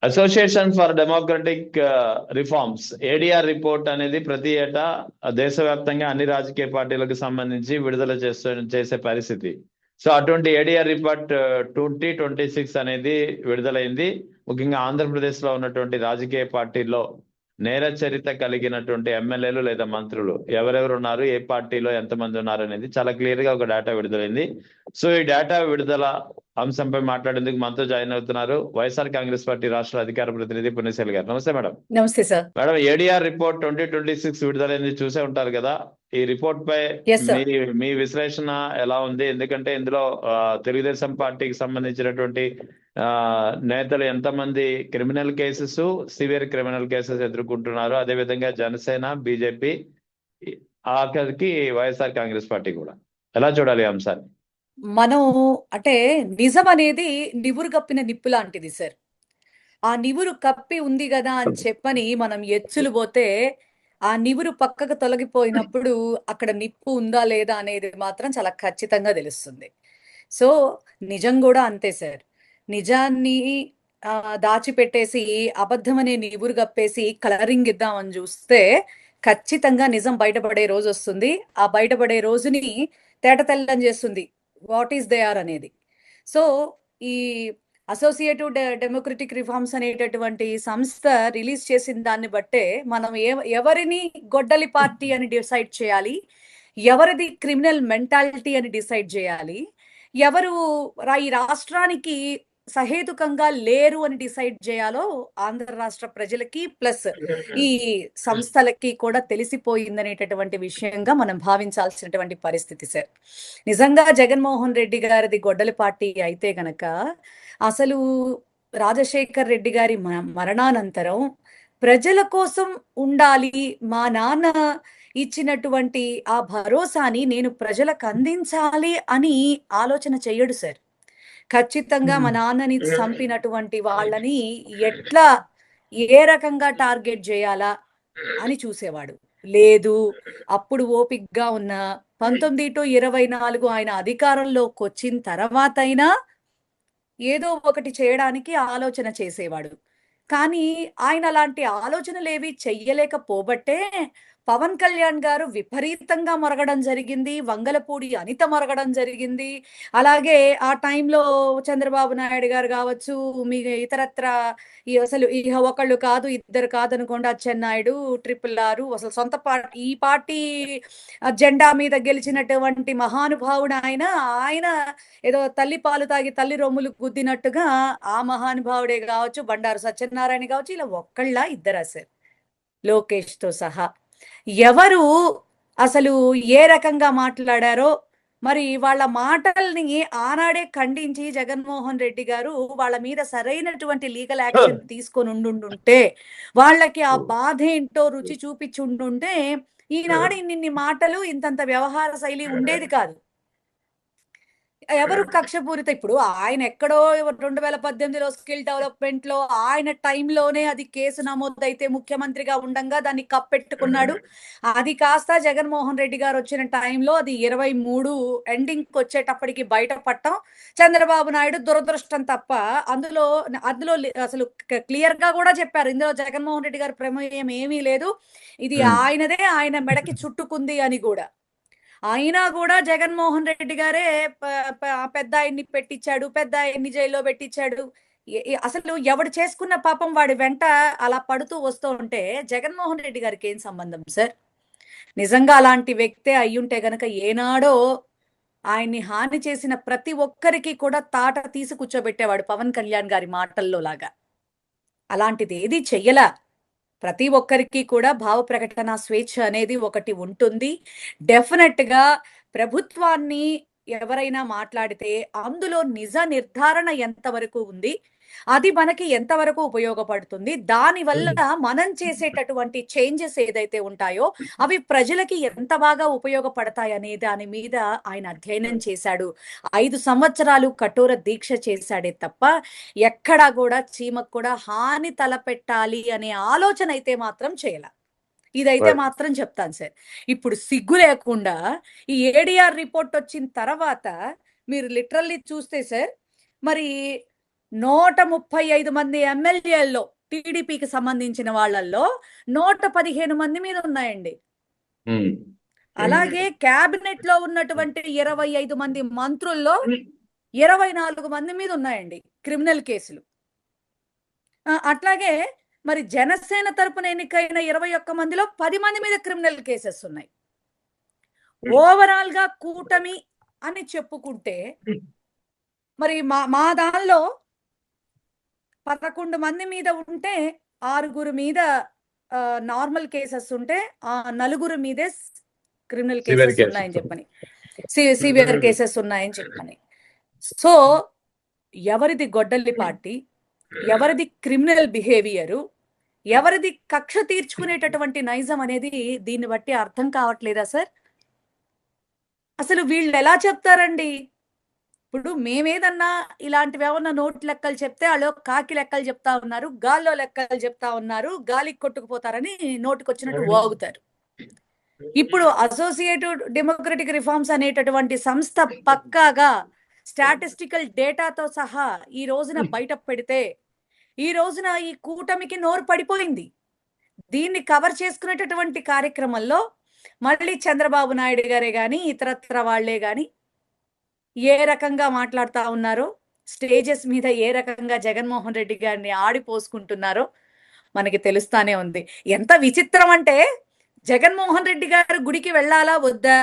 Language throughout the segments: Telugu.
Association for democratic reforms ADR report అనేది ప్రతి ఏటా దేశవ్యాప్తంగా అన్ని రాజకీయ పార్టీలకు సంబంధించి విడుదల చేసే పరిస్థితి. సో అటువంటి ఏడిఆర్ రిపోర్ట్ 2026 అనేది విడుదలైంది. ముఖ్యంగా ఆంధ్రప్రదేశ్ లో ఉన్నటువంటి రాజకీయ పార్టీల్లో నేర చరిత్ర కలిగినటువంటి ఎమ్మెల్యేలు లేదా మంత్రులు ఎవరెవరు ఉన్నారు, ఏ పార్టీలో ఎంతమంది ఉన్నారు అనేది చాలా క్లియర్ గా ఒక డేటా విడుదలైంది. సో ఈ డేటా విడుదల అంశంపై మాట్లాడేందుకు మనతో జాయిన్ అవుతున్నారు వైఎస్ఆర్ కాంగ్రెస్ పార్టీ రాష్ట్ర అధికార ప్రతినిధి పుణ్యశైలి గారు. నమస్తే మేడం. నమస్తే సార్. మేడం, ఏడిఆర్ రిపోర్ట్ 2026 విడుదలైంది, చూసే ఉంటారు కదా. ఈ రిపోర్ట్ పై మీ విశ్లేషణ ఎలా ఉంది? ఎందుకంటే ఇందులో తెలుగుదేశం పార్టీకి సంబంధించినటువంటి నేతలు ఎంతమంది criminal cases, severe criminal cases ఎదుర్కొంటున్నారు, అదేవిధంగా జనసేన, బీజేపీ, ఆఖరికి వైఎస్ఆర్ కాంగ్రెస్ పార్టీ కూడా ఎలా చూడాలి ఈ అంశాన్ని? మనం అంటే నిజం అనేది నివురు కప్పిన నిప్పు లాంటిది సార్. ఆ నివురు కప్పి ఉంది కదా అని చెప్పని మనం ఎచ్చులు పోతే ఆ నివురు పక్కకు తొలగిపోయినప్పుడు అక్కడ నిప్పు ఉందా లేదా అనేది మాత్రం చాలా ఖచ్చితంగా తెలుస్తుంది. సో నిజం కూడా అంతే సార్. నిజాన్ని దాచిపెట్టేసి అబద్ధం అనే నివురు కప్పేసి కలరింగ్ ఇద్దామని చూస్తే ఖచ్చితంగా నిజం బయటపడే రోజు వస్తుంది. ఆ బయటపడే రోజుని తేటతెల్లం చేస్తుంది వాట్ ఈస్ దే ఆర్ అనేది. సో ఈ అసోసియేటివ్ డెమోక్రటిక్ రిఫార్మ్స్ అనేటటువంటి సంస్థ రిలీజ్ చేసిన దాన్ని బట్టే మనం ఎవరిని గొడ్డలి పార్టీ అని డిసైడ్ చేయాలి, ఎవరిది క్రిమినల్ మెంటాలిటీ అని డిసైడ్ చేయాలి, ఎవరు ఈ రాష్ట్రానికి సహేతుకంగా లేరు అని డిసైడ్ చేయాలో ఆంధ్ర రాష్ట్ర ప్రజలకి ప్లస్ ఈ సంస్థలకి కూడా తెలిసిపోయిందనేటటువంటి విషయంగా మనం భావించాల్సినటువంటి పరిస్థితి సార్. నిజంగా జగన్మోహన్ రెడ్డి గారిది గొడ్డలి పార్టీ అయితే గనక అసలు రాజశేఖర్ రెడ్డి గారి మరణానంతరం ప్రజల కోసం ఉండాలి, మా నాన్న ఇచ్చినటువంటి ఆ భరోసాని నేను ప్రజలకు అందించాలి అని ఆలోచన చెయ్యడు సార్. ఖచ్చితంగా మా నాన్నని చంపినటువంటి వాళ్ళని ఎట్లా ఏ రకంగా టార్గెట్ చేయాలా అని చూసేవాడు. లేదు, అప్పుడు ఓపిక్గా ఉన్న 19 to 24 ఆయన అధికారంలోకి వచ్చిన తర్వాత అయినా ఏదో ఒకటి చేయడానికి ఆలోచన చేసేవాడు. కానీ ఆయన అలాంటి ఆలోచనలేవి చెయ్యలేకపోబట్టే పవన్ కళ్యాణ్ గారు విపరీతంగా మొరగడం జరిగింది, వంగలపూడి అనిత మొరగడం జరిగింది. అలాగే ఆ టైంలో చంద్రబాబు నాయుడు గారు కావచ్చు, మీ ఇతరత్ర అసలు ఒకళ్ళు కాదు ఇద్దరు కాదు అనుకోండి, అచ్చెన్నాయుడు, RRR, అసలు సొంత పార్టీ ఈ పార్టీ జెండా మీద గెలిచినటువంటి మహానుభావుడు ఆయన ఏదో తల్లి పాలు తాగి తల్లి రొమ్ములు గుద్దినట్టుగా ఆ మహానుభావుడే కావచ్చు, బండారు సత్యనారాయణ కావచ్చు, ఇలా ఒక్కళ్ళ ఇద్దరా సార్, లోకేష్తో సహా ఎవరు అసలు ఏ రకంగా మాట్లాడారో మరి వాళ్ళ మాటల్ని ఆనాడే ఖండించి జగన్మోహన్ రెడ్డి గారు వాళ్ళ మీద సరైనటువంటి లీగల్ యాక్షన్ తీసుకొని ఉండుంటే, వాళ్ళకి ఆ బాధ ఏంటో రుచి చూపించి ఉండుంటే ఈనాడు ఇన్ని మాటలు ఇంతంత వ్యవహార శైలి ఉండేది కాదు. ఎవరు కక్షపూరిత ఇప్పుడు ఆయన ఎక్కడో 2018లో స్కిల్ డెవలప్మెంట్ లో ఆయన టైంలోనే అది కేసు నమోదైతే ముఖ్యమంత్రిగా ఉండంగా దాన్ని కప్పెట్టుకున్నాడు. అది కాస్త జగన్మోహన్ రెడ్డి గారు వచ్చిన టైంలో అది 23 ఎండింగ్ వచ్చేటప్పటికి బయటపడటం చంద్రబాబు నాయుడు దురదృష్టం తప్ప అందులో అసలు క్లియర్ గా కూడా చెప్పారు, ఇందులో జగన్మోహన్ రెడ్డి గారి ప్రమేయం ఏమీ లేదు, ఇది ఆయనదే, ఆయన మెడకి చుట్టుకుంది అని కూడా. అయినా కూడా జగన్మోహన్ రెడ్డి గారే పెద్ద ఆయన్ని పెట్టించాడు, పెద్ద ఆయన్ని జైల్లో పెట్టించాడు. అసలు ఎవడు చేసుకున్న పాపం వాడి వెంట అలా పడుతూ వస్తూ ఉంటే జగన్మోహన్ రెడ్డి గారికి ఏం సంబంధం సార్? నిజంగా అలాంటి వ్యక్తే అయ్యుంటే గనక ఏనాడో ఆయన్ని హాని చేసిన ప్రతి ఒక్కరికి కూడా తాట తీసి కూర్చోబెట్టేవాడు పవన్ కళ్యాణ్ గారి మాటల్లో లాగా. అలాంటిది ఏది చెయ్యలా. ప్రతి ఒక్కరికి కూడా భావ ప్రకటన స్వేచ్ఛ అనేది ఒకటి ఉంటుంది. డెఫినెట్ గా ప్రభుత్వాన్ని ఎవరైనా మాట్లాడితే అందులో నిజ నిర్ధారణ ఎంతవరకు ఉంది, అది మనకి ఎంతవరకు ఉపయోగపడుతుంది, దానివల్ల మనం చేసేటటువంటి చేంజెస్ ఏదైతే ఉంటాయో అవి ప్రజలకి ఎంత బాగా ఉపయోగపడతాయి అనే దాని మీద ఆయన అధ్యయనం చేశాడు. 5 సంవత్సరాలు కఠోర దీక్ష చేశాడే తప్ప ఎక్కడా కూడా చీమకు కూడా హాని తలపెట్టాలి అనే ఆలోచన అయితే మాత్రం చేయాల. ఇదైతే మాత్రం చెప్తాను సార్. ఇప్పుడు సిగ్గు లేకుండా ఈ ఏడిఆర్ రిపోర్ట్ వచ్చిన తర్వాత మీరు లిటరల్లీ చూస్తే సార్, మరి 135 మంది ఎమ్మెల్యేల్లో టీడీపీకి సంబంధించిన వాళ్ళల్లో 115 మంది మీద ఉన్నాయండి. అలాగే క్యాబినెట్ లో ఉన్నటువంటి 25 మంది మంత్రుల్లో 24 మంది మీద ఉన్నాయండి క్రిమినల్ కేసులు. అట్లాగే మరి జనసేన తరపున ఎన్నికైన 21 మందిలో 10 మంది మీద క్రిమినల్ కేసెస్ ఉన్నాయి. ఓవరాల్ గా కూటమి అని చెప్పుకుంటే మరి మా దానిలో 11 మంది మీద ఉంటే 6 మీద నార్మల్ కేసెస్ ఉంటే 4 మీదే క్రిమినల్ కేసెస్ ఉన్నాయని చెప్పని, సివియర్ కేసెస్ ఉన్నాయని చెప్పని. సో ఎవరిది గొడ్డలి పార్టీ, ఎవరిది క్రిమినల్ బిహేవియరు, ఎవరిది కక్ష తీర్చుకునేటటువంటి నైజం అనేది దీన్ని బట్టి అర్థం కావట్లేదా సార్? అసలు వీళ్ళు ఎలా చెప్తారండి? ఇప్పుడు మేమేదన్నా ఇలాంటివి ఏమన్నా నోటి లెక్కలు చెప్తే వాళ్ళు కాకి లెక్కలు చెప్తా ఉన్నారు, గాల్లో లెక్కలు చెప్తా ఉన్నారు, గాలికి కొట్టుకుపోతారని నోటికొచ్చినట్టు వాగుతారు. ఇప్పుడు అసోసియేటెడ్ డెమోక్రటిక్ రిఫార్మ్స్ అనేటటువంటి సంస్థ పక్కాగా స్టాటిస్టికల్ డేటాతో సహా ఈ రోజున బయట పెడితే ఈ రోజున ఈ కూటమికి నోరు పడిపోయింది. దీన్ని కవర్ చేసుకునేటటువంటి కార్యక్రమంలో మళ్ళీ చంద్రబాబు నాయుడు గారే గాని ఇతరత్ర వాళ్లే గాని ఏ రకంగా మాట్లాడుతా ఉన్నారో, స్టేజెస్ మీద ఏ రకంగా జగన్మోహన్ రెడ్డి గారిని ఆడిపోసుకుంటున్నారో మనకి తెలుస్తానే ఉంది. ఎంత విచిత్రం అంటే జగన్మోహన్ రెడ్డి గారు గుడికి వెళ్ళాలా వద్దా,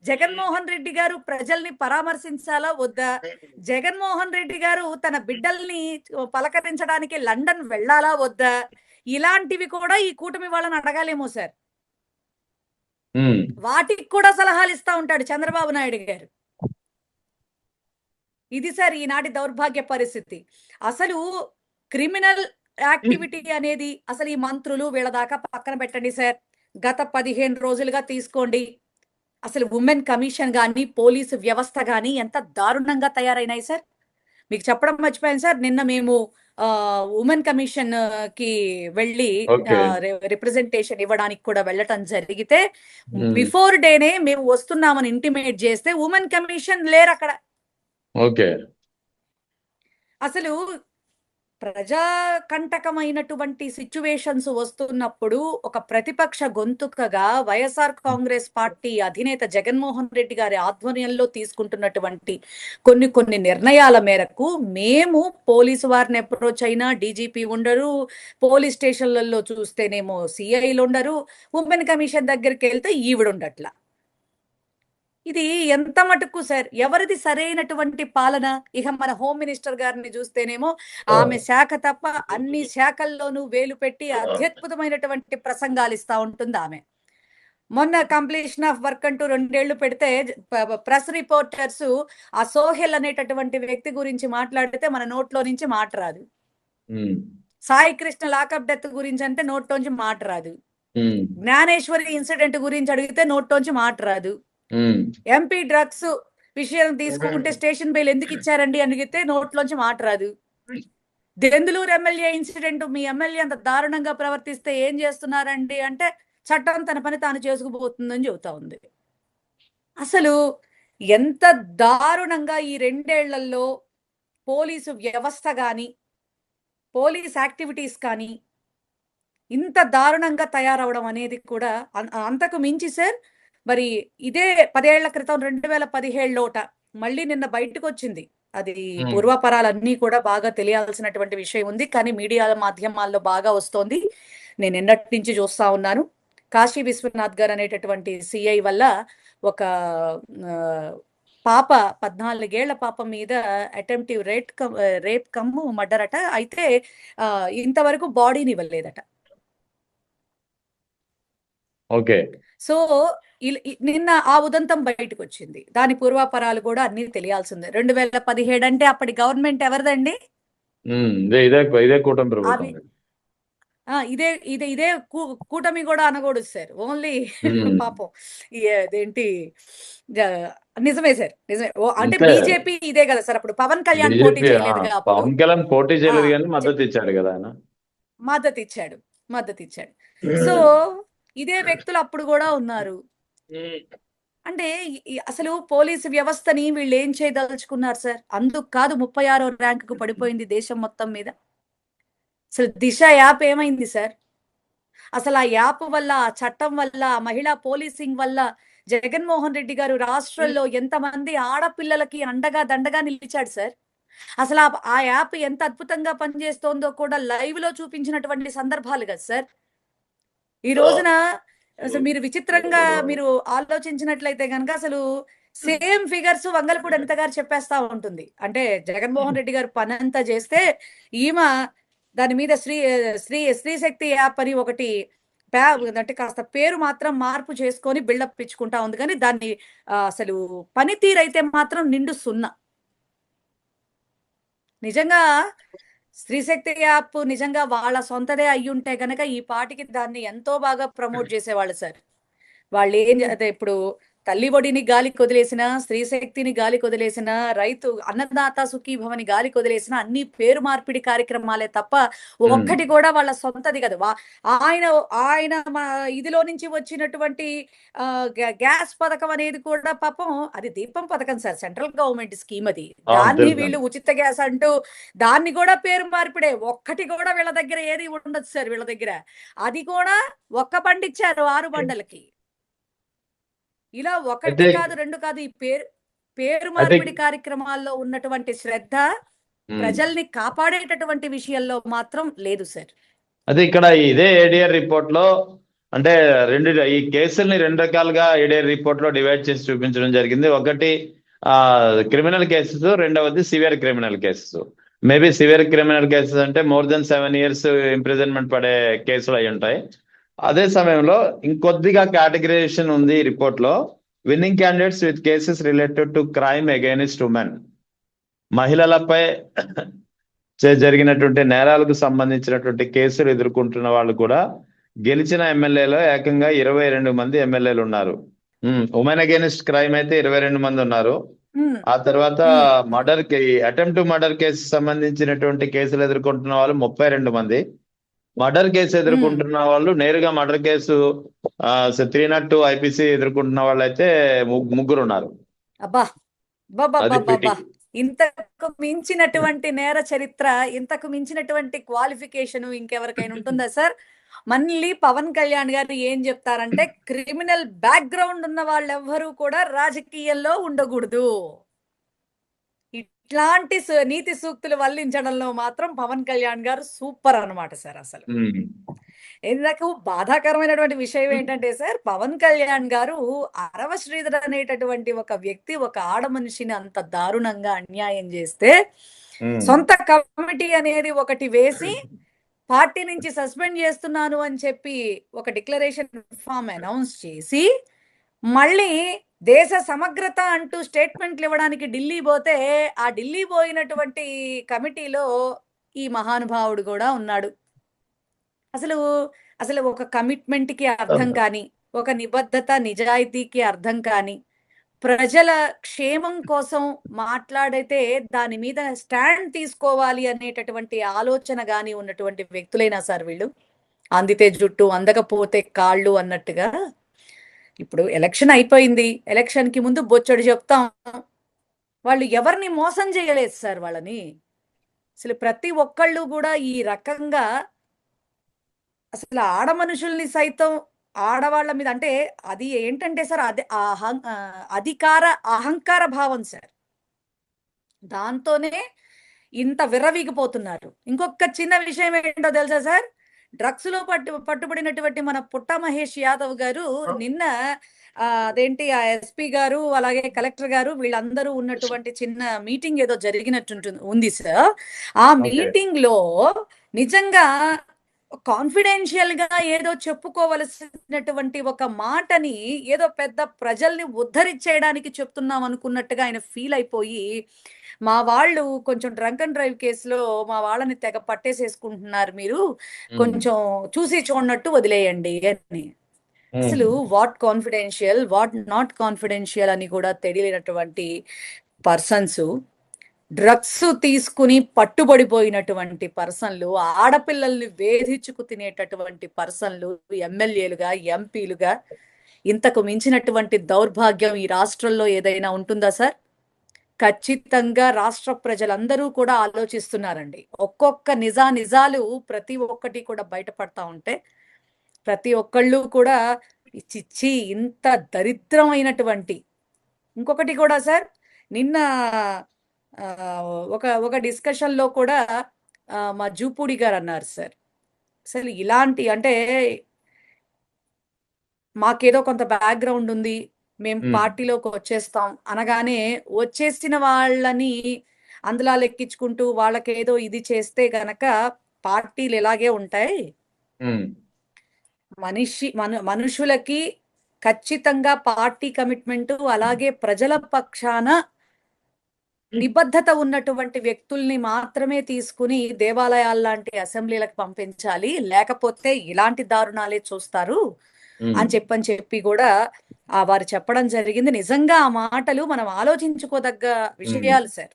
జగన్మోహన్ రెడ్డి గారు ప్రజల్ని పరామర్శించాలా వద్దా, జగన్మోహన్ రెడ్డి గారు తన బిడ్డల్ని పలకరించడానికి లండన్ వెళ్ళాలా వద్దా, ఇలాంటివి కూడా ఈ కూటమి వాళ్ళని అడగాలేమో సార్. వాటికి కూడా సలహాలు ఇస్తా ఉంటాడు చంద్రబాబు నాయుడు గారు. ఇది సార్ ఈనాటి దౌర్భాగ్య పరిస్థితి. అసలు క్రిమినల్ యాక్టివిటీ అనేది అసలు ఈ మంత్రులు వీళ్ళ దాకా పక్కన పెట్టండి సార్. గత 15 రోజులుగా తీసుకోండి, అసలు ఉమెన్ కమిషన్ కానీ పోలీసు వ్యవస్థ కానీ ఎంత దారుణంగా తయారైనాయి సార్. మీకు చెప్పడం మర్చిపోయాను సార్, నిన్న మేము ఉమెన్ కమిషన్ కి వెళ్ళి రిప్రజెంటేషన్ ఇవ్వడానికి కూడా వెళ్ళటం జరిగితే బిఫోర్ డేనే మేము వస్తున్నామని ఇంటిమేట్ చేస్తే ఉమెన్ కమిషన్ లేరు అక్కడ. ఓకే, అసలు ప్రజాకంటకమైనటువంటి సిచ్యువేషన్స్ వస్తున్నప్పుడు ఒక ప్రతిపక్ష గొంతుకగా వైఎస్ఆర్ కాంగ్రెస్ పార్టీ అధినేత జగన్మోహన్ రెడ్డి గారి ఆధ్వర్యంలో తీసుకుంటున్నటువంటి కొన్ని నిర్ణయాల మేరకు మేము పోలీసు వారిని అప్రోచ్ అయినా డీజీపీ ఉండరు, పోలీస్ స్టేషన్లలో చూస్తేనేమో సిఐలు ఉండరు, ఉమెన్ కమిషన్ దగ్గరికి వెళ్తే ఈవిడ ఉండట్లా. ఇది ఎంత మటుకు సార్ ఎవరిది సరైనటువంటి పాలన? ఇక మన హోమ్ మినిస్టర్ గారిని చూస్తేనేమో ఆమె శాఖ తప్ప అన్ని శాఖల్లోనూ వేలు పెట్టి అత్యద్భుతమైనటువంటి ప్రసంగాలు ఇస్తా ఉంటుంది ఆమె. మొన్న కంప్లీషన్ ఆఫ్ వర్క్ అంటూ 2 ఏళ్లు పెడితే ప్రెస్ రిపోర్టర్స్ ఆ సోహెల్ అనేటటువంటి వ్యక్తి గురించి మాట్లాడితే మన నోట్లో నుంచి మాట రాదు. సాయి కృష్ణ లాకప్ డెత్ గురించి అంటే నోట్లోంచి మాట రాదు. జ్ఞానేశ్వరి ఇన్సిడెంట్ గురించి అడిగితే నోట్లోంచి మాట రాదు. ఎంపీ డ్రగ్స్ విషయం తీసుకుంటే స్టేషన్ బెయిల్ ఎందుకు ఇచ్చారండి అడిగితే నోట్లోంచి మాట రాదు. దెందులూరు ఎమ్మెల్యే ఇన్సిడెంట్, మీ ఎమ్మెల్యే అంత దారుణంగా ప్రవర్తిస్తే ఏం చేస్తున్నారండి అంటే చట్టం తన పని తాను చేసుకుపోతుందని చెబుతా ఉంది. అసలు ఎంత దారుణంగా ఈ 2 ఏళ్లలో పోలీసు వ్యవస్థ కానీ పోలీస్ యాక్టివిటీస్ కానీ ఇంత దారుణంగా తయారవడం అనేది కూడా అంతకు మించి సార్. మరి ఇదే 10 ఏళ్ల క్రితం 2017లోట మళ్ళీ నిన్న బయటకు వచ్చింది. అది పూర్వాపరాలన్నీ కూడా బాగా తెలియాల్సినటువంటి విషయం ఉంది, కానీ మీడియా మాధ్యమాల్లో బాగా వస్తోంది. నేను నిన్నటి నుంచి చూస్తా ఉన్నాను. కాశీ విశ్వనాథ్ గారు అనేటటువంటి సిఐ వల్ల ఒక పాప 14 ఏళ్ల పాప మీద అటెంప్టివ్ రేప్ కమ్ మర్డర్ అట. అయితే ఇంతవరకు బాడీని ఇవ్వలేదట. ఓకే, సో నిన్న ఆ ఉదంతం బయటకు వచ్చింది. దాని పూర్వాపరాలు కూడా అన్ని తెలియాల్సిందే. 2017 అంటే అప్పటి గవర్నమెంట్ ఎవరిదండి? ఇదే కూటమి ప్రభుత్వం. ఇదే కూటమి కూడా అనకూడదు సార్. ఓన్లీ పాపం ఇదేంటి నిజమే సార్, నిజమే. అంటే బీజేపీ ఇదే కదా సార్. అప్పుడు పవన్ కళ్యాణ్ పోటీ చేయలేదు, పవన్ కళ్యాణ్ పోటీ చేయలేదు కానీ మద్దతు ఇచ్చాడు కదా ఆయన. మద్దతు ఇచ్చాడు. సో ఇదే వ్యక్తులు అప్పుడు కూడా ఉన్నారు. అంటే అసలు పోలీసు వ్యవస్థని వీళ్ళు ఏం చేయదలుచుకున్నారు సార్? అందుకు కాదు 36వ ర్యాంకుకు పడిపోయింది దేశం మొత్తం మీద. అసలు దిశ యాప్ ఏమైంది సార్? అసలు ఆ యాప్ వల్ల, ఆ చట్టం వల్ల, ఆ మహిళా పోలీసింగ్ వల్ల జగన్మోహన్ రెడ్డి గారు రాష్ట్రంలో ఎంతమంది ఆడపిల్లలకి అండగా దండగా నిలిచాడు సార్. అసలు ఆ యాప్ ఎంత అద్భుతంగా పనిచేస్తోందో కూడా లైవ్ లో చూపించినటువంటి సందర్భాలు కదా సార్. ఈ రోజున అసలు మీరు విచిత్రంగా మీరు ఆలోచించినట్లయితే కనుక అసలు సేమ్ ఫిగర్స్ వంగలపూడి అనిత గారు చెప్పేస్తా ఉంటుంది. అంటే జగన్మోహన్ రెడ్డి గారు పని అంతా చేస్తే ఈమె దాని మీద శ్రీశక్తి యాప్ అని ఒకటి అంటే కాస్త పేరు మాత్రం మార్పు చేసుకొని బిల్డప్ ఇచ్చుకుంటా ఉంది, కానీ దాన్ని అసలు పనితీరు అయితే మాత్రం నిండు సున్నా. నిజంగా స్త్రీశక్తి యాప్ నిజంగా వాళ్ళ సొంతదే అయ్యుంటే గనక ఈ పాటికి దాన్ని ఎంతో బాగా ప్రమోట్ చేసేవాళ్ళు సార్. వాళ్ళు ఏం అదే ఇప్పుడు తల్లి ఒడిని గాలికి వదిలేసిన, స్త్రీశక్తిని గాలికి వదిలేసిన, రైతు అన్నదాత సుఖీభవని గాలికి వదిలేసిన అన్ని పేరు మార్పిడి కార్యక్రమాలే తప్ప ఒక్కటి కూడా వాళ్ళ సొంతది కదా. ఆయన ఆయన ఇదిలో నుంచి వచ్చినటువంటి గ్యాస్ పథకం అనేది కూడా పాపం అది దీపం పథకం సార్, సెంట్రల్ గవర్నమెంట్ స్కీమ్ అది. దాన్ని వీళ్ళు ఉచిత గ్యాస్ అంటూ దాన్ని కూడా పేరు మార్పిడే. ఒక్కటి కూడా వీళ్ళ దగ్గర ఏది ఉండదు సార్ వీళ్ళ దగ్గర. అది కూడా ఒక్క బండి ఇచ్చారు 6 బండలకి. ఇలా ఒకటి కాదు రెండు కాదు, ఈ పేరు మార్పిడి కార్యక్రమాల్లో ఉన్నటువంటి శ్రద్ధ ప్రజల్ని కాపాడేటటువంటి విషయంలో మాత్రం లేదు సార్. అదే ఇక్కడ ఇదే ఏడిఆర్ రిపోర్ట్ లో అంటే ఈ కేసుల్ని 2 రకాలుగా ఏడిఆర్ రిపోర్ట్ లో డివైడ్ చేసి చూపించడం జరిగింది. ఒకటి క్రిమినల్ కేసెస్, రెండవది severe criminal cases. Maybe severe criminal cases అంటే మోర్ దెన్ 7 years ఇంప్రిజన్మెంట్ పడే కేసులు అయి ఉంటాయి. అదే సమయంలో ఇంకొద్దిగా కేటగిరైజేషన్ ఉంది రిపోర్ట్ లో. Winnowing candidates with cases related to crime against women, మహిళలపై జరిగినటువంటి నేరాలకు సంబంధించినటువంటి కేసులు ఎదుర్కొంటున్న వాళ్ళు కూడా గెలిచిన ఎమ్మెల్యేలో ఏకంగా 22 మంది ఎమ్మెల్యేలు ఉన్నారు. ఉమెన్ అగైన్స్ట్ క్రైమ్ అయితే 22 మంది ఉన్నారు. ఆ తర్వాత అటెంప్ట్ మర్డర్ కేసు సంబంధించినటువంటి కేసులు ఎదుర్కొంటున్న వాళ్ళు 32 మంది. మర్డర్ కేసు ఎదుర్కొంటున్న వాళ్ళు నేరుగా మర్డర్ కేసు 302 IPC ఎదుర్కొంటున్న వాళ్ళు అయితే 3 ఉన్నారు. అబ్బా, ఇంతకు మించినటువంటి నేర చరిత్ర, ఇంతకు మించినటువంటి క్వాలిఫికేషన్ ఇంకెవరికైనా ఉంటుందా సార్? మళ్ళీ పవన్ కళ్యాణ్ గారు ఏం చెప్తారంటే క్రిమినల్ బ్యాక్గ్రౌండ్ ఉన్న వాళ్ళెవ్వరూ కూడా రాజకీయాల్లో ఉండకూడదు. ఇట్లాంటి నీతి సూక్తులు వల్లించడంలో మాత్రం పవన్ కళ్యాణ్ గారు సూపర్ అన్నమాట సార్. అసలు నాకు బాధాకరమైనటువంటి విషయం ఏంటంటే సార్, పవన్ కళ్యాణ్ గారు అరవ శ్రీధర్ అనేటటువంటి ఒక వ్యక్తి ఒక ఆడ మనిషిని అంత దారుణంగా అన్యాయం చేస్తే సొంత కమిటీ అనేది ఒకటి వేసి పార్టీ నుంచి సస్పెండ్ చేస్తున్నాను అని చెప్పి ఒక డిక్లరేషన్ ఫామ్ అనౌన్స్ చేసి మళ్ళీ దేశ సమగ్రత అంటూ స్టేట్మెంట్లు ఇవ్వడానికి ఢిల్లీ పోతే ఆ ఢిల్లీ పోయినటువంటి కమిటీలో ఈ మహానుభావుడు కూడా ఉన్నాడు. అసలు ఒక కమిట్మెంట్ కి అర్థం కాని, ఒక నిబద్ధత నిజాయితీకి అర్థం కాని, ప్రజల క్షేమం కోసం మాట్లాడితే దాని మీద స్టాండ్ తీసుకోవాలి అనేటటువంటి ఆలోచన గాని ఉన్నటువంటి వ్యక్తులైనా సార్ వీళ్ళు. అందితే జుట్టు అందకపోతే కాళ్ళు అన్నట్టుగా. ఇప్పుడు ఎలక్షన్ అయిపోయింది, ఎలక్షన్ కి ముందు బొచ్చడు చెప్తాం. వాళ్ళు ఎవరిని మోసం చేయలేదు సార్ వాళ్ళని. అసలు ప్రతి ఒక్కళ్ళు కూడా ఈ రకంగా అసలు ఆడ మనుషుల్ని సైతం ఆడవాళ్ళ మీద అంటే అది ఏంటంటే సార్ అది అహంకార భావం సార్. దాంతోనే ఇంత విర్రవీగిపోతున్నారు. ఇంకొక చిన్న విషయం ఏంటో తెలుసా సార్, డ్రగ్స్ లో పట్టుబడినటువంటి మన పుట్ట మహేష్ యాదవ్ గారు నిన్న అదేంటి ఆ ఎస్పీ గారు అలాగే కలెక్టర్ గారు వీళ్ళందరూ ఉన్నటువంటి చిన్న మీటింగ్ ఏదో జరిగినట్టు ఉంది సార్. ఆ మీటింగ్ లో నిజంగా కాన్ఫిడెన్షియల్ గా ఏదో చెప్పుకోవలసినటువంటి ఒక మాటని ఏదో పెద్ద ప్రజల్ని ఉద్ధరించేయడానికి చెప్తున్నాం అనుకున్నట్టుగా ఆయన ఫీల్ అయిపోయి, మా వాళ్ళు కొంచెం డ్రంక్ అండ్ డ్రైవ్ కేసులో మా వాళ్ళని తెగ పట్టేసేసుకుంటున్నారు, మీరు కొంచెం చూసి చూడనట్టు వదిలేయండి అని. అసలు what confidential, what not confidential అని కూడా తెలియనటువంటి పర్సన్స్, డ్రగ్స్ తీసుకుని పట్టుబడిపోయినటువంటి పర్సన్లు, ఆడపిల్లల్ని వేధించుకు తినేటటువంటి పర్సన్లు, ఎమ్మెల్యేలుగా ఎంపీలుగా ఇంతకు మించినటువంటి దౌర్భాగ్యం ఈ రాష్ట్రంలో ఏదైనా ఉంటుందా సార్? ఖచ్చితంగా రాష్ట్ర ప్రజలందరూ కూడా ఆలోచిస్తున్నారండి. ఒక్కొక్క నిజాలు ప్రతి ఒక్కటి కూడా బయటపడతా ఉంటే ప్రతి ఒక్కళ్ళు కూడా చిచ్చి ఇంత దరిద్రమైనటువంటి ఇంకొకటి కూడా సార్, నిన్న ఆ, ఒక డిస్కషన్లో కూడా మా జూపూడి గారు అన్నారు సార్, అసలు ఇలాంటి అంటే మాకేదో కొంత బ్యాక్గ్రౌండ్ ఉంది, మేము పార్టీలోకి వచ్చేస్తాం అనగానే వచ్చేసిన వాళ్ళని అందులో లెక్కించుకుంటూ వాళ్ళకేదో ఇది చేస్తే గనక పార్టీలు ఎలాగే ఉంటాయి. మనుషులకి ఖచ్చితంగా పార్టీ కమిట్మెంట్, అలాగే ప్రజల పక్షాన నిబద్ధత ఉన్నటువంటి వ్యక్తుల్ని మాత్రమే తీసుకుని దేవాలయాల లాంటి అసెంబ్లీలకు పంపించాలి, లేకపోతే ఇలాంటి దారుణాలే చూస్తారు అని చెప్పి కూడా వారు చెప్పడం జరిగింది. నిజంగా ఆ మాటలు మనం ఆలోచించుకోదగ్గ విషయాలు సార్.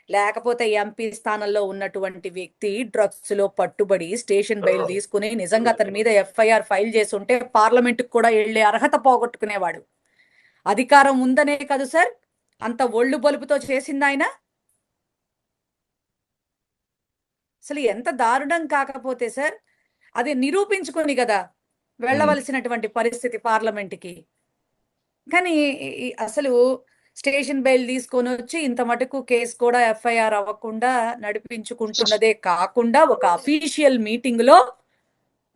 లేకపోతే ఎంపీ స్థానంలో ఉన్నటువంటి వ్యక్తి డ్రగ్స్ లో పట్టుబడి స్టేషన్ బెయిల్ తీసుకుని నిజంగా అతని మీద ఎఫ్ఐఆర్ ఫైల్ చేసి ఉంటే పార్లమెంటుకు కూడా వెళ్లే అర్హత పోగొట్టుకునేవాడు. అధికారం ఉందనే కాదు సార్, అంత ఒళ్ళు బలుపుతో చేసింది ఆయన. అసలు ఎంత దారుణం కాకపోతే సార్, అది నిరూపించుకొని కదా వెళ్ళవలసినటువంటి పరిస్థితి పార్లమెంట్కి. కానీ అసలు స్టేషన్ బెయిల్ తీసుకొని వచ్చి ఇంత మటుకు కేసు కూడా ఎఫ్ఐఆర్ అవ్వకుండా నడిపించుకుంటున్నదే కాకుండా ఒక అఫీషియల్ మీటింగ్ లో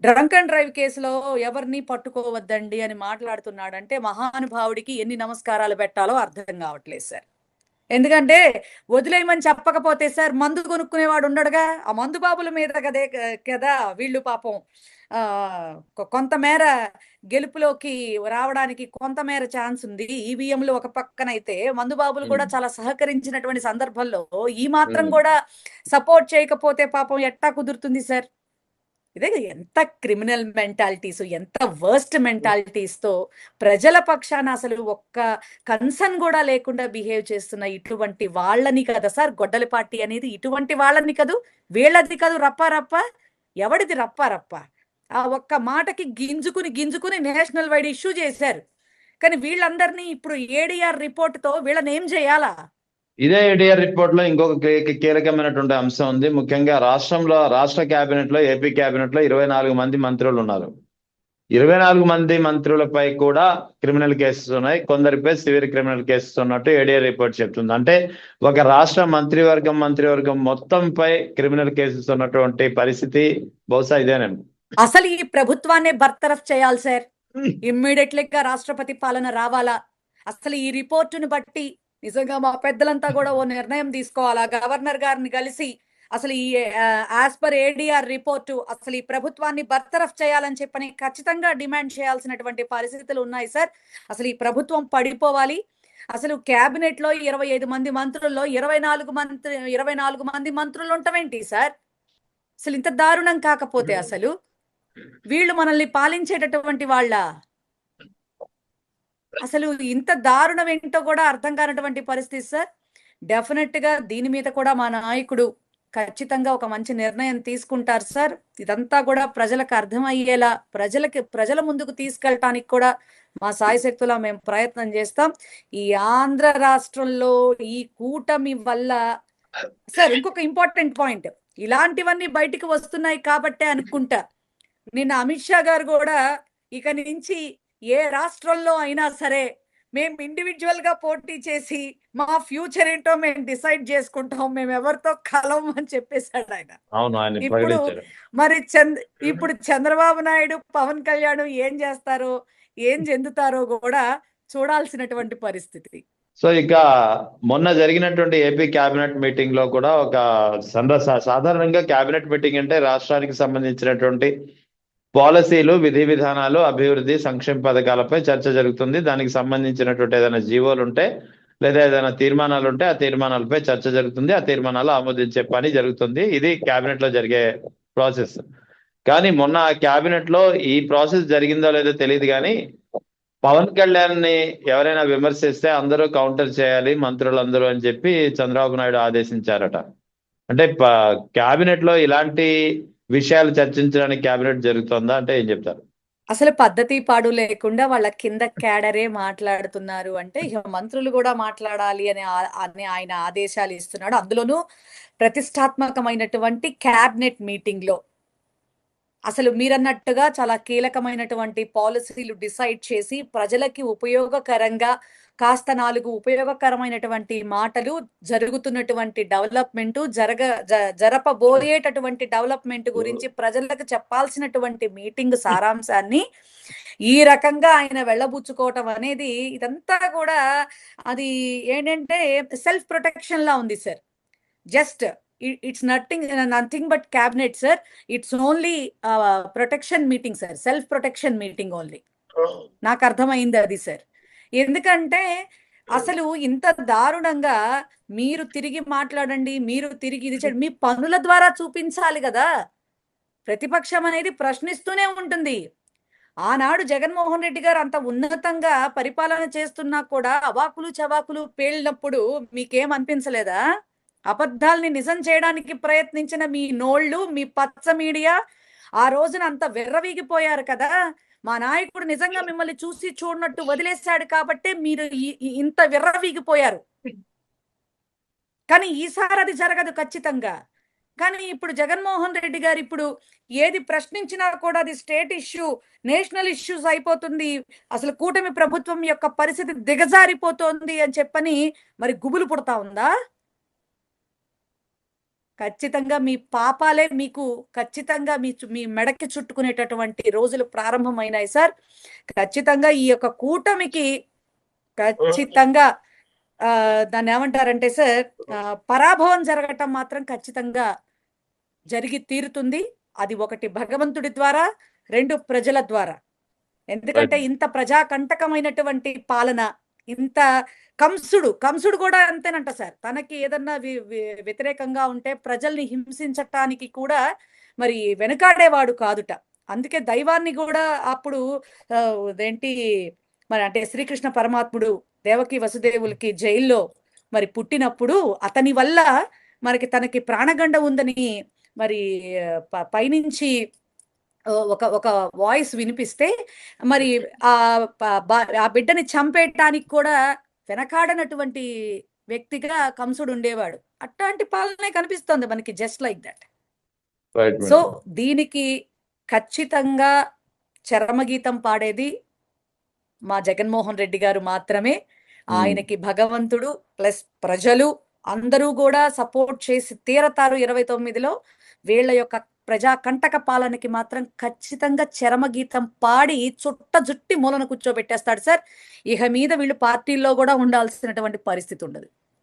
డ్రంక్ అండ్ డ్రైవ్ కేసులో ఎవరిని పట్టుకోవద్దండి అని మాట్లాడుతున్నాడంటే మహానుభావుడికి ఎన్ని నమస్కారాలు పెట్టాలో అర్థం కావట్లేదు సార్. ఎందుకంటే వదిలేయమని చెప్పకపోతే సార్ మందు కొనుక్కునేవాడు ఉండడుగా, ఆ మందు బాబుల మీద కదే కదా వీళ్ళు పాపం కొంతమేర గెలుపులోకి రావడానికి కొంతమేర ఛాన్స్ ఉంది. ఈవీఎంలు ఒక పక్కనైతే మందుబాబులు కూడా చాలా సహకరించినటువంటి సందర్భంలో ఈ మాత్రం కూడా సపోర్ట్ చేయకపోతే పాపం ఎట్టా కుదురుతుంది సార్? ఇదే ఎంత క్రిమినల్ మెంటాలిటీస్, ఎంత వర్స్ట్ మెంటాలిటీస్ తో ప్రజల పక్షాన అసలు ఒక్క కన్సర్న్ కూడా లేకుండా బిహేవ్ చేస్తున్న ఇటువంటి వాళ్ళని కదా సార్ గొడ్డలి పార్టీ అనేది. ఇటువంటి వాళ్ళని కదూ, వీళ్ళది కాదు రప్ప ఎవడిది రప్ప. ఆ ఒక్క మాటకి గింజుకుని నేషనల్ వైడ్ ఇష్యూ చేశారు. కానీ వీళ్ళందరినీ ఇప్పుడు ఏడీఆర్ రిపోర్ట్ తో వీళ్ళని ఏం చేయాలా? ఇదే ఏడీఆర్ రిపోర్ట్ లో ఇంకొక కీలకమైనటువంటి అంశం ఉంది. ముఖ్యంగా రాష్ట్ర కేబినెట్ లో, ఏపీ కేబినెట్ లో 24 మంది మంత్రులు ఉన్నారు. 24 మంది మంత్రులపై కూడా క్రిమినల్ కేసెస్ ఉన్నాయి, కొందరిపై సివియర్ క్రిమినల్ కేసెస్ ఉన్నట్టు ఏడీఆర్ రిపోర్ట్ చెప్తుంది. అంటే ఒక రాష్ట్ర మంత్రివర్గం మొత్తంపై క్రిమినల్ కేసెస్ ఉన్నటువంటి పరిస్థితి బహుశా ఇదేనేమో. అసలు ఈ ప్రభుత్వాన్ని బర్తరఫ్ చేయాలి సార్. ఇమ్మీడియట్లీగా రాష్ట్రపతి పాలన రావాలా? అసలు ఈ రిపోర్టును బట్టి నిజంగా మా పెద్దలంతా కూడా ఓ నిర్ణయం తీసుకోవాలా? గవర్నర్ గారిని కలిసి అసలు ఈ యాజ్ పర్ ఏడీఆర్ రిపోర్టు అసలు ఈ ప్రభుత్వాన్ని బర్తరఫ్ చేయాలని చెప్పని ఖచ్చితంగా డిమాండ్ చేయాల్సినటువంటి పరిస్థితులు ఉన్నాయి సార్. అసలు ఈ ప్రభుత్వం పడిపోవాలి. అసలు క్యాబినెట్ లో 25 మంది మంత్రుల్లో 24 మంది మంత్రులు ఉంటామేంటి సార్? అసలు ఇంత దారుణం కాకపోతే అసలు వీళ్ళు మనల్ని పాలించేటటువంటి వాళ్ళ? అసలు ఇంత దారుణం ఏంటో కూడా అర్థం కానటువంటి పరిస్థితి సార్. డెఫినెట్ గా దీని మీద కూడా మా నాయకుడు ఖచ్చితంగా ఒక మంచి నిర్ణయం తీసుకుంటారు సార్. ఇదంతా కూడా ప్రజలకు అర్థమయ్యేలా ప్రజల ముందుకు తీసుకెళ్ళటానికి కూడా మా సాయశక్తులా మేము ప్రయత్నం చేస్తాం. ఈ ఆంధ్ర రాష్ట్రంలో ఈ కూటమి వల్ల సార్ ఇంకొక ఇంపార్టెంట్ పాయింట్, ఇలాంటివన్నీ బయటికి వస్తున్నాయి కాబట్టే అనుకుంటా నిన్న అమిత్ షా గారు కూడా ఇక నుంచి ఏ రాష్ట్రంలో అయినా సరే మేము ఇండివిజువల్ గా పోటీ చేసి మా ఫ్యూచర్ ఏంటో మేము డిసైడ్ చేసుకుంటాం, మేము ఎవరితో కలం అని చెప్పేశాడు ఆయన. ఇప్పుడు మరి ఇప్పుడు చంద్రబాబు నాయుడు, పవన్ కళ్యాణ్ ఏం చేస్తారో, ఏం చెందుతారో కూడా చూడాల్సినటువంటి పరిస్థితి. సో ఇక మొన్న జరిగినటువంటి ఏపీ కేబినెట్ మీటింగ్ లో కూడా ఒక సాధారణంగా కేబినెట్ మీటింగ్ అంటే రాష్ట్రానికి సంబంధించినటువంటి పాలసీలు, విధి విధానాలు, అభివృద్ధి, సంక్షేమ పథకాలపై చర్చ జరుగుతుంది. దానికి సంబంధించినటువంటి ఏదైనా జీవోలు ఉంటే లేదా ఏదైనా తీర్మానాలు ఉంటే ఆ తీర్మానాలపై చర్చ జరుగుతుంది, ఆ తీర్మానాలు ఆమోదించే పని జరుగుతుంది. ఇది కేబినెట్ లో జరిగే ప్రాసెస్. కానీ మొన్న కేబినెట్ లో ఈ ప్రాసెస్ జరిగిందో లేదో తెలియదు, కానీ పవన్ కళ్యాణ్ ని ఎవరైనా విమర్శిస్తే అందరూ కౌంటర్ చేయాలి మంత్రులందరూ అని చెప్పి చంద్రబాబు నాయుడు ఆదేశించారట. అంటే కేబినెట్ లో ఇలాంటి విషయాలు చర్చించడానికి కేబినెట్ జరుగుతుందా అంటే ఏం చెప్తారు? అసలు పద్ధతి పాడు లేకుండా వాళ్ళ కింద క్యాడరే మాట్లాడుతున్నారు అంటే ఇక మంత్రులు కూడా మాట్లాడాలి అని ఆయన ఆదేశాలు ఇస్తున్నాడు. అందులోనూ ప్రతిష్టాత్మకమైనటువంటి క్యాబినెట్ మీటింగ్ లో అసలు మీరన్నట్టుగా చాలా కీలకమైనటువంటి పాలసీలు డిసైడ్ చేసి ప్రజలకి ఉపయోగకరంగా కాస్త 4 ఉపయోగకరమైనటువంటి మాటలు జరుగుతున్నటువంటి డెవలప్‌మెంటు జరపబోయేటటువంటి డెవలప్‌మెంట్ గురించి ప్రజలకు చెప్పాల్సినటువంటి మీటింగ్ సారాంశాన్ని ఈ రకంగా ఆయన వెళ్ళబుచ్చుకోవటం అనేది ఇదంతా కూడా అది ఏంటంటే సెల్ఫ్ ప్రొటెక్షన్‌లా ఉంది sir. Just it's nothing but cabinet sir. It's only protection meeting sir. Self protection meeting only. నాకు అర్థమైంది అది సార్. ఎందుకంటే అసలు ఇంత దారుణంగా మీరు తిరిగి మాట్లాడండి, మీరు తిరిగి ఇది చేయండి, మీ పనుల ద్వారా చూపించాలి కదా. ప్రతిపక్షం అనేది ప్రశ్నిస్తూనే ఉంటుంది. ఆనాడు జగన్మోహన్ రెడ్డి గారు అంత ఉన్నతంగా పరిపాలన చేస్తున్నా కూడా అవాకులు చవాకులు పేలినప్పుడు మీకేం అనిపించలేదా? అబద్ధాల్ని నిజం చేయడానికి ప్రయత్నించిన మీ నోళ్ళు, మీ పచ్చ మీడియా ఆ రోజున అంత విర్రవీగిపోయారు కదా. మా నాయకుడు నిజంగా మిమ్మల్ని చూసి చూడనట్టు వదిలేశాడు కాబట్టి మీరు ఇంత విర్రవీగిపోయారు. కానీ ఈసారి అది జరగదు ఖచ్చితంగా. కానీ ఇప్పుడు జగన్మోహన్ రెడ్డి గారు ఇప్పుడు ఏది ప్రశ్నించినా కూడా అది స్టేట్ ఇష్యూ, నేషనల్ ఇష్యూస్ అయిపోతుంది, అసలు కూటమి ప్రభుత్వం యొక్క పరిస్థితి దిగజారిపోతోంది అని చెప్పని మరి గుబులు పుడతా ఉందా? ఖచ్చితంగా మీ పాపాలే మీకు ఖచ్చితంగా మీ మెడకి చుట్టుకునేటటువంటి రోజులు ప్రారంభమైనాయి సార్. ఖచ్చితంగా ఈ యొక్క కూటమికి ఖచ్చితంగా దాన్ని ఏమంటారంటే సార్ పరాభవం జరగటం మాత్రం ఖచ్చితంగా జరిగి తీరుతుంది. అది ఒకటి భగవంతుడి ద్వారా, 2 ప్రజల ద్వారా. ఎందుకంటే ఇంత ప్రజాకంటకమైనటువంటి పాలన, ఇంత కంసుడు కూడా అంతేనంట సార్. తనకి ఏదన్నా వ్యతిరేకంగా ఉంటే ప్రజల్ని హింసించటానికి కూడా మరి వెనకాడేవాడు కాదుట. అందుకే దైవాన్ని కూడా అప్పుడు ఏంటి మరి అంటే శ్రీకృష్ణ పరమాత్ముడు దేవకి వసుదేవులకి జైల్లో మరి పుట్టినప్పుడు అతని వల్ల తనకి ప్రాణగండ ఉందని మరి పైనుంచి ఒక వాయిస్ వినిపిస్తే మరి ఆ బిడ్డని చంపేయటానికి కూడా వెనకాడనటువంటి వ్యక్తిగా కంసుడు ఉండేవాడు. అట్లాంటి పాలనే కనిపిస్తోంది మనకి, జస్ట్ లైక్ దట్. సో దీనికి ఖచ్చితంగా చరమగీతం పాడేది మా జగన్మోహన్ రెడ్డి గారు మాత్రమే. ఆయనకి భగవంతుడు ప్లస్ ప్రజలు అందరూ కూడా సపోర్ట్ చేసి తీరతారు 29లో. వీళ్ళ యొక్క ప్రజా కంటక పాలనకి మాత్రం ఖచ్చితంగా చరమగీతం పాడి చుట్ట జుట్టి మూలన కూర్చోబెట్టేస్తాడు సార్. ఇక మీద వీళ్ళు పార్టీల్లో కూడా ఉండాల్సినటువంటి పరిస్థితి ఉండదు.